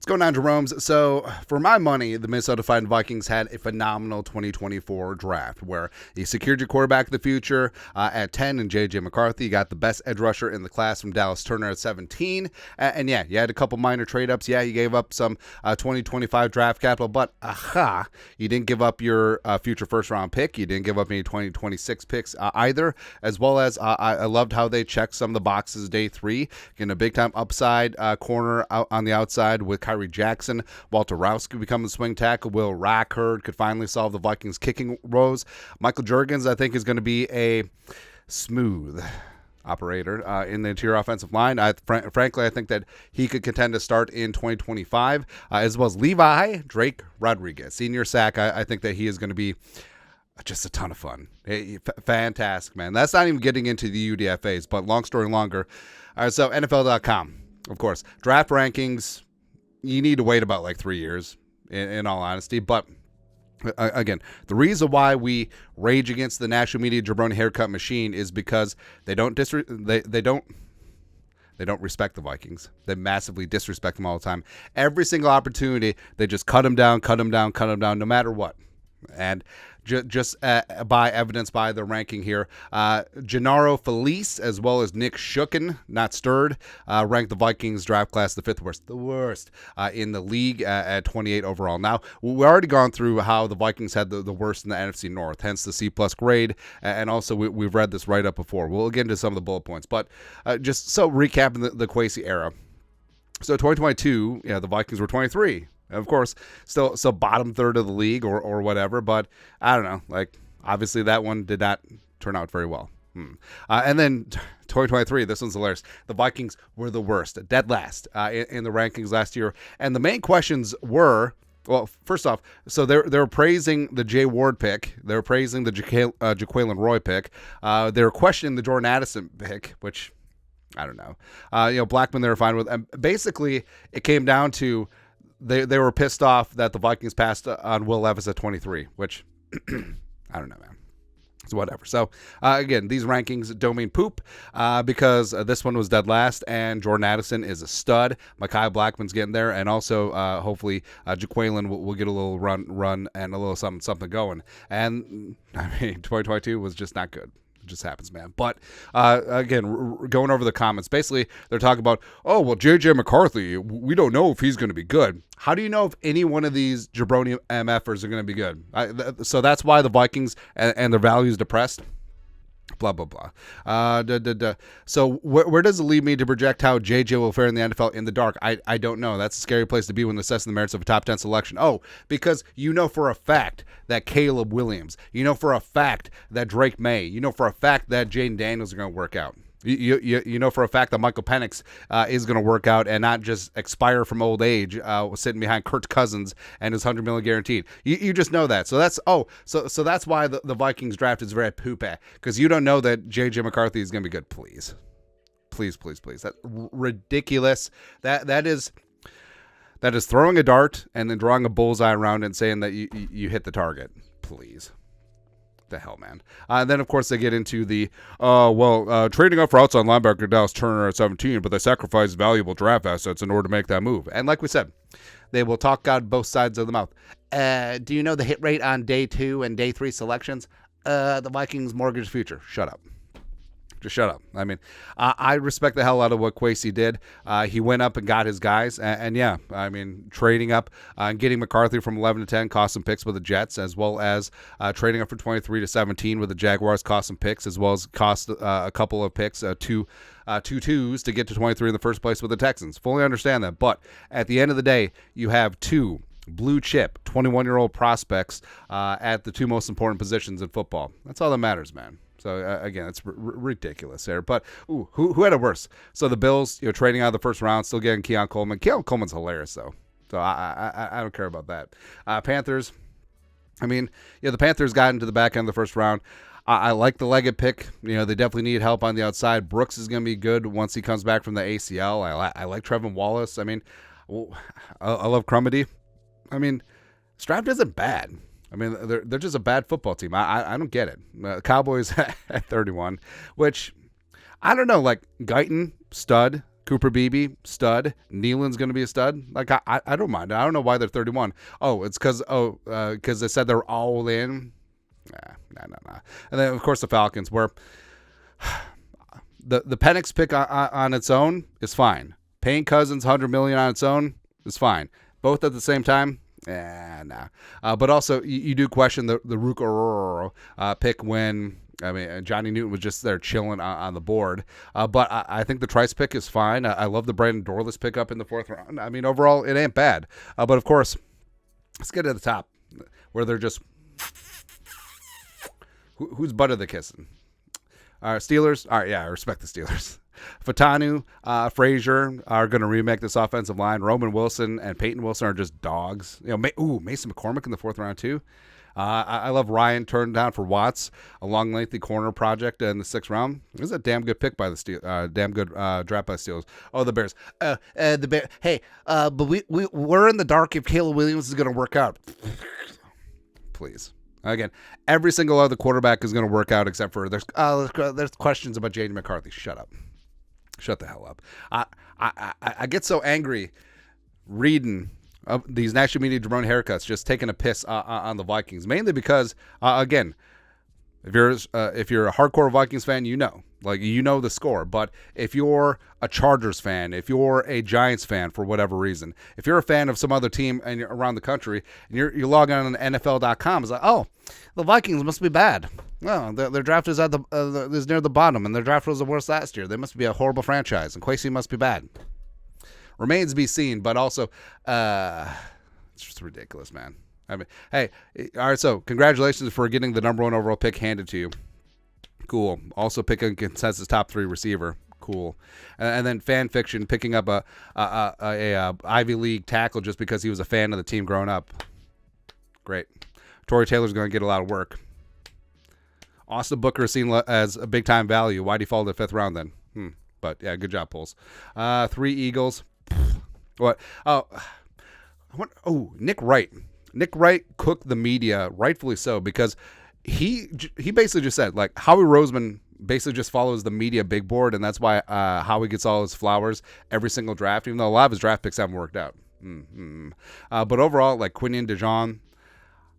What's going on, Jerome's? So, for my money, the Minnesota Vikings had a phenomenal 2024 draft where you secured your quarterback of the future at 10 and J.J. McCarthy. You got the best edge rusher in the class from Dallas Turner at 17. And yeah, you had a couple minor trade-ups. Yeah, you gave up some 2025 draft capital, but you didn't give up your future first-round pick. You didn't give up any 2026 picks either, as well as I loved how they checked some of the boxes day 3, getting a big-time upside corner out on the outside with Kyrie Jackson. Walter Rouse could become the swing tackle. Will Rackerd could finally solve the Vikings' kicking woes. Michael Juergens, I think, is going to be a smooth operator in the interior offensive line. Frankly, I think that he could contend to start in 2025, as well as Levi Drake Rodriguez, senior sack. I think that he is going to be just a ton of fun. Fantastic, man. That's not even getting into the UDFAs, but long story longer. All right, so NFL.com, of course, draft rankings. You need to wait about like 3 years, in all honesty. But again, the reason why we rage against the national media jabroni haircut machine is because they don't respect the Vikings. They massively disrespect them all the time. Every single opportunity, they just cut them down, no matter what. And just by evidence by the ranking here, Gennaro Felice as well as Nick Shucken, not Sturd, ranked the Vikings draft class the 5th worst, in the league at 28 overall. Now, we've already gone through how the Vikings had the worst in the NFC North, hence the C+ grade, and also we've read this right up before. We'll get into some of the bullet points, but just so recapping the Kwesi era. So 2022, the Vikings were 23. Of course, still bottom third of the league or whatever, but I don't know. Like, obviously that one did not turn out very well. And then 2023, this one's hilarious. The Vikings were the worst, dead last in the rankings last year. And the main questions were, well, first off, so they were praising the Jay Ward pick. They were praising the Jaquelin Roy pick. They were questioning the Jordan Addison pick, which I don't know. Blackman they were fine with. And basically, it came down to They were pissed off that the Vikings passed on Will Levis at 23, which I don't know, man. It's whatever. So, again, these rankings don't mean poop because this one was dead last, and Jordan Addison is a stud. Mekhi Blackman's getting there, and also hopefully Jaquelin will get a little run and a little something going. And, I mean, 2022 was just not good. Just happens, man. But again, going over the comments, basically they're talking about, oh, well, JJ McCarthy, we don't know if he's going to be good. How do you know if any one of these jabroni MFers are going to be good? So that's why the Vikings and their value is depressed. Blah, blah, blah. So where does it lead me to project how JJ will fare in the NFL in the dark? I don't know. That's a scary place to be when assessing the merits of a top 10 selection. Oh, because you know for a fact that Caleb Williams, you know for a fact that Drake May, you know for a fact that Jaden Daniels are going to work out. You know for a fact that Michael Penix is going to work out and not just expire from old age sitting behind Kirk Cousins and his $100 million guaranteed. You just know that. So that's why the Vikings draft is very poopy, because you don't know that J.J. McCarthy is going to be good. Please. That's ridiculous. That is throwing a dart and then drawing a bullseye around it and saying that you hit the target. Please. The hell, man. And then, of course, they get into the, trading up for outside linebacker Dallas Turner at 17, but they sacrificed valuable draft assets in order to make that move. And like we said, they will talk out both sides of the mouth. Do you know the hit rate on day 2 and day 3 selections? The Vikings mortgage future. Shut up. Just shut up. I mean, I respect the hell out of what Kwesi did. He went up and got his guys. And yeah, I mean, trading up and getting McCarthy from 11 to 10 cost some picks with the Jets, as well as trading up from 23 to 17 with the Jaguars cost some picks, as well as cost a couple of picks, two twos to get to 23 in the first place with the Texans. Fully understand that. But at the end of the day, you have two blue chip 21-year-old prospects at the two most important positions in football. That's all that matters, man. So, again, it's ridiculous there. But, who had it worse? So, the Bills, trading out of the first round, still getting Keon Coleman. Keon Coleman's hilarious, though. So, I don't care about that. Panthers, I mean, the Panthers got into the back end of the first round. I like the Leggett pick. They definitely need help on the outside. Brooks is going to be good once he comes back from the ACL. I like Trevin Wallace. I mean, I love Crumedy. I mean, Stroud isn't bad. I mean, they're just a bad football team. I don't get it. Cowboys at 31, which I don't know. Like Guyton, stud. Cooper Beebe, stud. Nealon's going to be a stud. Like, I don't mind. I don't know why they're 31. Oh, it's because they said they're all in. Nah. And then, of course, the Falcons, where the Penix pick on its own is fine. Paying Cousins $100 million on its own is fine. Both at the same time, nah. But also, you do question the Rook pick when, I mean, Johnny Newton was just there chilling on the board. But I think the Trice pick is fine. I love the Brandon Dorless pick up in the 4th round. I mean, overall, it ain't bad. But, of course, let's get to the top, where they're just, whose butt are they kissing? Steelers. All right, yeah, I respect the Steelers. Fatanu, Frazier are going to remake this offensive line. Roman Wilson and Peyton Wilson are just dogs. You know, Mason McCormick in the 4th round too. I love Ryan turned down for Watts, a long, lengthy corner project in the 6th round. This is a damn good pick by the Steelers. Damn good draft by the Steelers. Oh, the Bears. The Bears. Hey, but we're in the dark if Caleb Williams is going to work out. Please. Again, every single other quarterback is going to work out except for there's questions about J.D. McCarthy. Shut up. Shut the hell up. I get so angry reading these national media drone haircuts, just taking a piss on the Vikings, mainly because, again, if you're a hardcore Vikings fan, you know the score. But if you're a Chargers fan, if you're a Giants fan for whatever reason, if you're a fan of some other team and you're around the country and you're logging on NFL.com, it's like, oh, the Vikings must be bad. Well, their draft is is near the bottom, and their draft was the worst last year. They must be a horrible franchise, and Kwesi must be bad. Remains to be seen, but also, it's just ridiculous, man. I mean, hey, all right, so congratulations for getting the number 1 overall pick handed to you. Cool. Also picking consensus top 3 receiver. Cool. And then fan fiction picking up a Ivy League tackle just because he was a fan of the team growing up. Great. Torrey Taylor's going to get a lot of work. Austin Booker is seen as a big-time value. Why do you fall to the 5th round then? But, yeah, good job, Pulse. 3 Eagles. What? Nick Wright. Nick Wright cooked the media, rightfully so, because he basically just said, like, Howie Roseman basically just follows the media big board, and that's why Howie gets all his flowers every single draft, even though a lot of his draft picks haven't worked out. But overall, like, Quinion DeJong,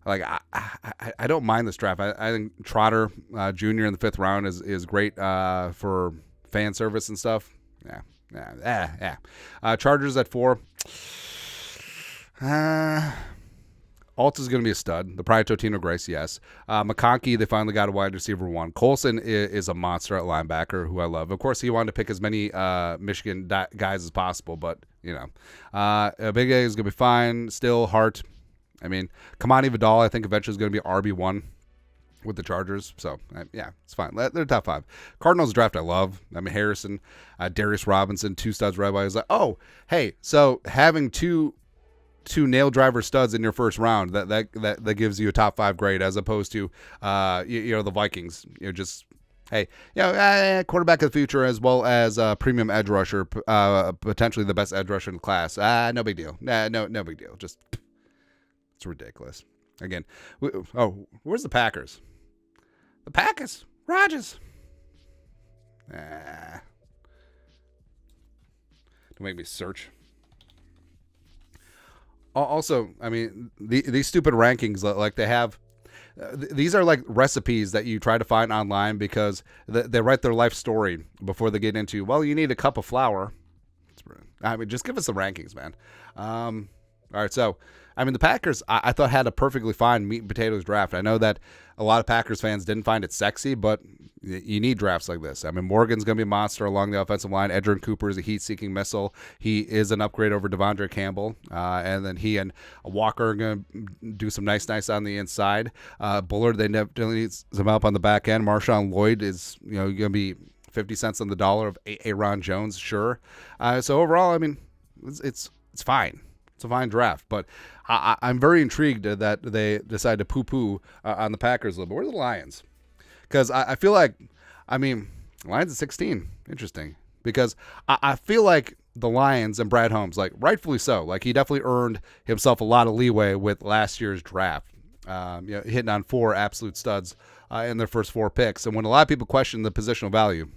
like, I don't mind this draft. I think Trotter Jr. in the 5th round is great for fan service and stuff. Yeah. Chargers at 4. Alt is going to be a stud. The Pride Totino Grace, yes. McConkey, they finally got a wide receiver 1. Colson is a monster at linebacker, who I love. Of course, he wanted to pick as many Michigan guys as possible, but, you know. Big A is going to be fine. Still, Hart. I mean, Kamani Vidal, I think eventually is going to be RB1 with the Chargers. So, yeah, it's fine. They're top 5. Cardinals draft I love. I mean, Harrison, Darius Robinson, 2 studs right away. I was like, oh, hey, so having two nail driver studs in your 1st round, that gives you a top 5 grade, as opposed to the Vikings. Just, hey, quarterback of the future as well as premium edge rusher, potentially the best edge rusher in the class. No big deal. No big deal. Just, it's ridiculous. Again, where's the Packers? The Packers, Rodgers. Don't make me search. Also, I mean, these stupid rankings, like they have, these are like recipes that you try to find online because they write their life story before they get into, well, you need a cup of flour. I mean, just give us the rankings, man. All right, so, I mean, the Packers, I thought had a perfectly fine meat and potatoes draft. I know that a lot of Packers fans didn't find it sexy, but you need drafts like this. I mean, Morgan's going to be a monster along the offensive line. Edgerrin Cooper is a heat-seeking missile. He is an upgrade over Devondre Campbell. And then he and Walker are going to do some nice on the inside. Bullard, they definitely need some help on the back end. Marshawn Lloyd is, going to be 50 cents on the dollar of Aaron Jones, sure. So overall, I mean, it's fine. It's a fine draft, but I'm very intrigued that they decided to poo-poo on the Packers a little bit. Where are the Lions? Because I feel like, I mean, Lions at 16. Interesting. Because I feel like the Lions and Brad Holmes, like, rightfully so. Like, he definitely earned himself a lot of leeway with last year's draft. Hitting on 4 absolute studs in their first 4 picks. And when a lot of people question the positional value,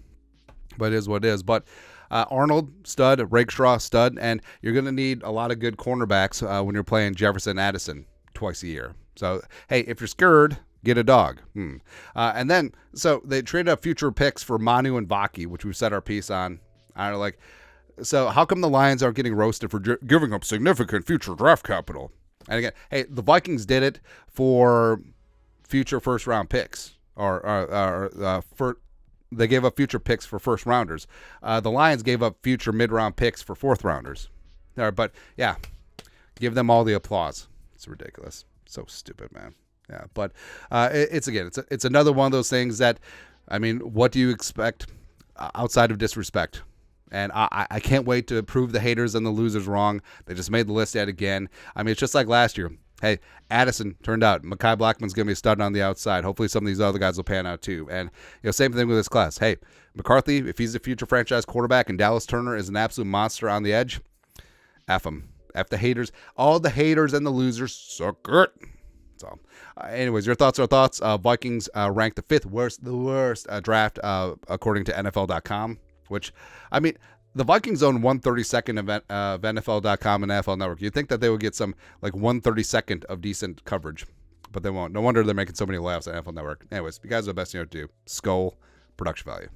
but it is what it is. But Arnold, stud. Rakestraw, stud. And you're going to need a lot of good cornerbacks when you're playing Jefferson Addison twice a year. So, hey, if you're scared, get a dog. And then, so they traded up future picks for Manu and Vaki, which we've set our piece on. I don't know, like, so how come the Lions aren't getting roasted for giving up significant future draft capital? And again, hey, the Vikings did it for future first-round picks, they gave up future picks for first-rounders. The Lions gave up future mid-round picks for fourth-rounders. But, yeah, give them all the applause. It's ridiculous. So stupid, man. Yeah, but it's another one of those things that, I mean, what do you expect outside of disrespect? And I can't wait to prove the haters and the losers wrong. They just made the list yet again. I mean, it's just like last year. Hey, Addison turned out. Mekhi Blackman's going to be a stud on the outside. Hopefully some of these other guys will pan out too. And, same thing with this class. Hey, McCarthy, if he's a future franchise quarterback and Dallas Turner is an absolute monster on the edge, F him. F the haters. All the haters and the losers suck it. So, anyways, your thoughts are thoughts. Vikings ranked the worst draft according to NFL.com, which, I mean, the Vikings own 132nd of NFL.com and NFL Network. You'd think that they would get some, like, 132nd of decent coverage, but they won't. No wonder they're making so many layoffs on NFL Network. Anyways, you guys are the best you know what to do. Skull, production value.